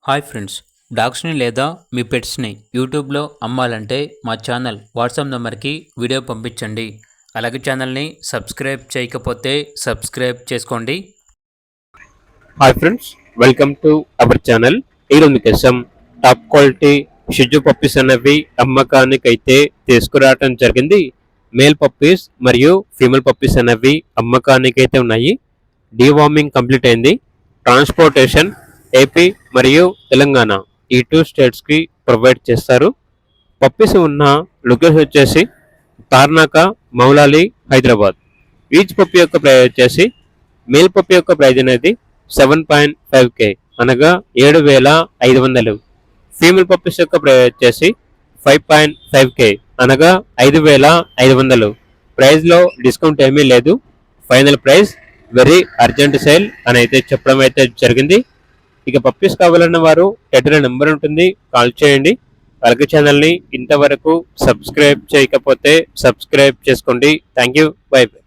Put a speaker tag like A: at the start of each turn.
A: Hi friends, డాగ్స్ని లేదా మీ పెట్స్ని యూట్యూబ్లో అమ్మాలంటే మా ఛానల్ వాట్సాప్ నెంబర్కి వీడియో పంపించండి. అలాగే ఛానల్ని సబ్స్క్రైబ్ చేయకపోతే సబ్స్క్రైబ్ చేసుకోండి.
B: Hi friends, welcome to our channel. ఈరోజు మీకోసం టాప్ క్వాలిటీ షిజు పప్పీస్ అనేవి అమ్మకానికి అయితే తీసుకురావడం జరిగింది. మేల్ పప్పీస్ మరియు ఫీమేల్ పప్పీస్ అనేవి అమ్మకానికి అయితే ఉన్నాయి. డీవార్మింగ్ కంప్లీట్ అయింది. ట్రాన్స్పోర్టేషన్ ఏపీ మరియు తెలంగాణ ఈ 2 స్టేట్స్కి ప్రొవైడ్ చేస్తారు. పప్పీస్ ఉన్న లొకేషన్ వచ్చేసి తార్నాక, మౌలాలి, హైదరాబాద్. ఈచ్ పప్పీ యొక్క ప్రైస్ వచ్చేసి మేల్ పప్పీ యొక్క ప్రైజ్ అనేది 7.5K అనగా 7,500. ఫీమేల్ పప్పీస్ యొక్క ప్రైజ్ వచ్చేసి 5.5K అనగా 5,500. ప్రైజ్లో డిస్కౌంట్ ఏమీ లేదు. Final price very urgent sale అని అయితే చెప్పడం అయితే జరిగింది. ఇక పప్పీస్ కావాలన్న వారు టైటిల్ నెంబర్ ఉంటుంది, కాల్ చేయండి. అలాగే ఛానల్ని ఇంతవరకు సబ్స్క్రైబ్ చేయకపోతే సబ్స్క్రైబ్ చేసుకోండి. Thank you, by by.